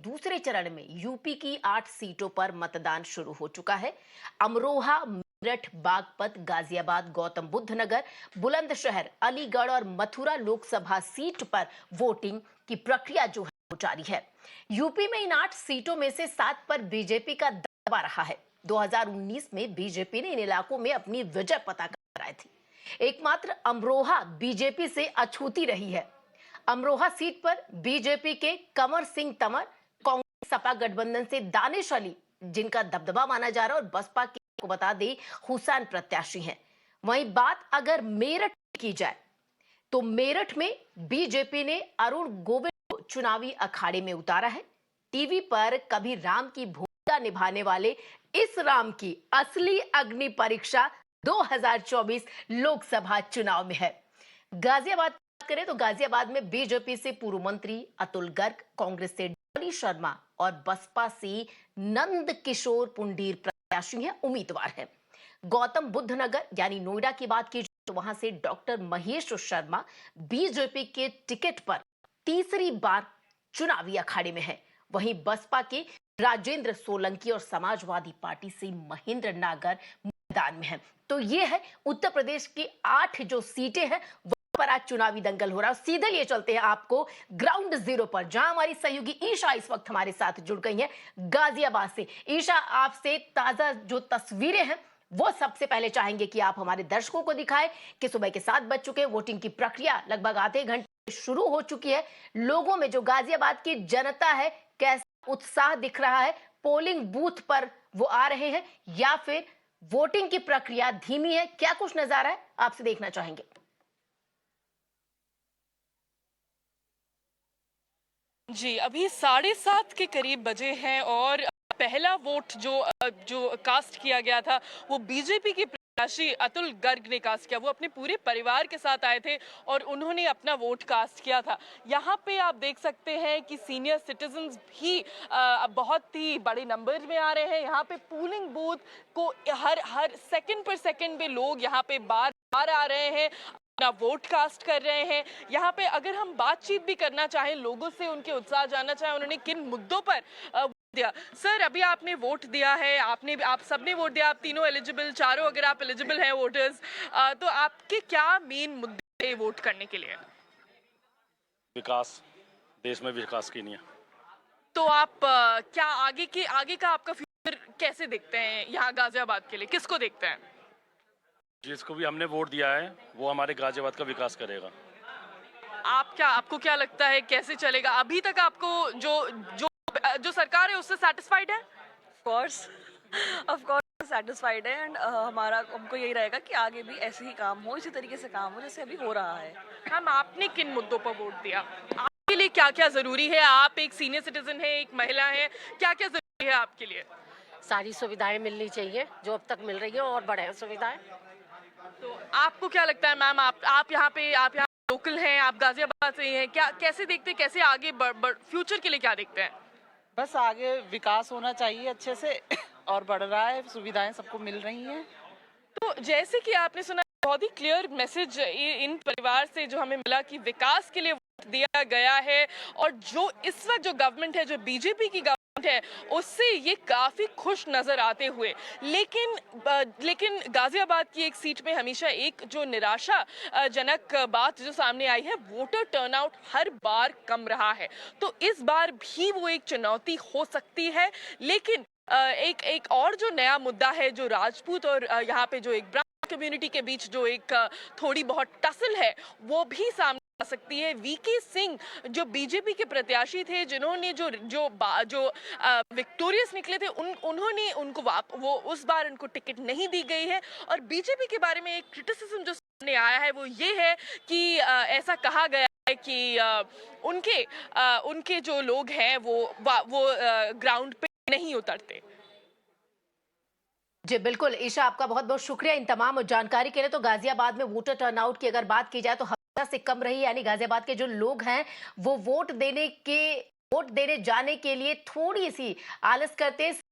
दूसरे चरण में यूपी की 8 सीटों पर मतदान शुरू हो चुका है। अमरोहा, मेरठ, बागपत, गाजियाबाद, गौतम बुद्ध नगर, बुलंदशहर, अलीगढ़ और मथुरा लोकसभा सीट पर वोटिंग की प्रक्रिया जो है वो जारी है। यूपी में इन 8 सीटों में से 7 पर बीजेपी का दबदबा रहा है। 2019 में बीजेपी ने इन इलाकों में अपनी विजय पताका लहराई थी। एकमात्र अमरोहा बीजेपी से अछूती रही है। अमरोहा सीट पर बीजेपी के कंवर सिंह तंवर, कांग्रेस सपा गठबंधन से दानिश अली जिनका दबदबा माना जा रहा है, और बसपा के को बता दें हुसैन प्रत्याशी हैं। वहीं बात अगर मेरठ की जाए तो मेरठ में बीजेपी ने अरुण गोविंद को चुनावी अखाड़े में उतारा है। टीवी पर कभी राम की भूमिका निभाने वाले इस राम की असली अग्नि परीक्षा 2024 लोकसभा चुनाव में है। गाजियाबाद करें तो गाजियाबाद में बीजेपी से पूर्व मंत्री अतुल गर्ग, कांग्रेस से डॉली शर्मा और बसपा से नंद किशोर पुंडीर प्रत्याशी हैं, उम्मीदवार हैं। गौतम बुद्ध नगर यानी नोएडा की बात की तो वहां से डॉक्टर महेश शर्मा बीजेपी के टिकट पर तीसरी बार चुनावी अखाड़े में है। वहीं बसपा के राजेंद्र सोलंकी और समाजवादी पार्टी से महेंद्र नागर मैदान में है। तो ये है उत्तर प्रदेश की 8 जो सीटें हैं पर आज चुनावी दंगल हो रहा है। सीधे ये चलते हैं आपको ग्राउंड जीरो पर, जहां हमारी सहयोगी ईशा इस वक्त हमारे साथ जुड़ गई हैं गाजियाबाद से। ईशा, आपसे ताजा जो तस्वीरें हैं वो सबसे पहले चाहेंगे कि आप हमारे दर्शकों को दिखाएं कि सुबह के 7 बज चुके हैं, वोटिंग की प्रक्रिया लगभग आधे घंटे शुरू हो चुकी है। लोगों में जो गाजियाबाद की जनता है, कैसा उत्साह दिख रहा है? पोलिंग बूथ पर वो आ रहे हैं या फिर वोटिंग की प्रक्रिया धीमी है? क्या कुछ नजारा है आपसे देखना चाहेंगे। जी, अभी 7:30 के करीब बजे हैं और पहला वोट जो कास्ट किया गया था वो बीजेपी के प्रत्याशी अतुल गर्ग ने कास्ट किया। वो अपने पूरे परिवार के साथ आए थे और उन्होंने अपना वोट कास्ट किया था। यहाँ पे आप देख सकते हैं कि सीनियर सिटीजन्स भी बहुत ही बड़े नंबर में आ रहे हैं। यहाँ पे पोलिंग बूथ को हर सेकंड पर सेकंड पे लोग यहाँ पे बार बार आ रहे हैं, अपना वोट कास्ट कर रहे हैं। यहाँ पे अगर हम बातचीत भी करना चाहें, लोगों से उनके उत्साह जानना चाहें, उन्होंने किन मुद्दों पर वोट दिया। सर, अभी आपने वोट दिया है, आप सबने वोट दिया, आप तीनों एलिजिबल, चारों अगर आप एलिजिबल हैं वोटर्स, तो आपके क्या मेन मुद्दे हैं वोट करने के लिए? विकास, देश में विकास की नहीं है। तो आप क्या आगे का आपका फ्यूचर कैसे देखते हैं यहाँ गाजियाबाद के लिए, किसको देखते हैं? जिसको भी हमने वोट दिया है वो हमारे गाजियाबाद का विकास करेगा। आपको क्या लगता है कैसे चलेगा? अभी तक आपको जो जो जो सरकार है उससे सेटिस्फाइड है? ऑफ कोर्स सेटिस्फाइड है। एंड हमको यही रहेगा कि आगे भी ऐसे ही काम हो, इसी तरीके से काम हो जैसे अभी हो रहा है। मैम, आपने किन मुद्दों पर वोट दिया? आपके लिए क्या क्या जरूरी है? आप एक सीनियर सिटीजन है, एक महिला है, क्या क्या जरूरी है आपके लिए? सारी सुविधाएं मिलनी चाहिए जो अब तक मिल रही है, और बढ़े सुविधाएं। तो आपको क्या लगता है मैम, आप यहाँ लोकल हैं, आप गाजियाबाद से हैं, क्या कैसे देखते हैं, कैसे आगे फ्यूचर के लिए क्या देखते हैं? बस आगे विकास होना चाहिए अच्छे से और बढ़ रहा है, सुविधाएं सबको मिल रही हैं। तो जैसे कि आपने सुना, बहुत ही क्लियर मैसेज इन परिवार से जो हमें मिला कि विकास के लिए वोट दिया गया है, और जो इस वक्त जो गवर्नमेंट है, जो बीजेपी की गवर्नमेंट है, उससे ये काफी खुश नजर आते हुए। लेकिन गाजियाबाद की एक सीट में हमेशा एक जो निराशाजनक बात जो सामने आई है, वोटर टर्नआउट हर बार कम रहा है। तो इस बार भी वो एक चुनौती हो सकती है। लेकिन एक और जो नया मुद्दा है, जो राजपूत और यहाँ पे जो एक ब्राह्मण कम्युनिटी के बीच जो एक थोड़ी बहुत टसल है, वो भी सामने आ सकती है। वीके सिंह जो बीजेपी के प्रत्याशी थे, जिन्होंने जो विक्टोरियस निकले थे, उन्होंने उनको वो उस बार उनको टिकट नहीं दी गई है। और बीजेपी के बारे में एक क्रिटिसिज्म जो सामने आया है वो ये है कि ऐसा कहा गया है कि उनके जो लोग हैं वो ग्राउंड पे नहीं उतरते। जी बिल्कुल ईशा, आपका बहुत बहुत शुक्रिया इन तमाम जानकारी के लिए। तो गाजियाबाद में वोटर टर्नआउट की अगर बात की जाए तो हफ्ता से कम रही, यानी गाजियाबाद के जो लोग हैं वो वोट देने जाने के लिए थोड़ी सी आलस करते हैं।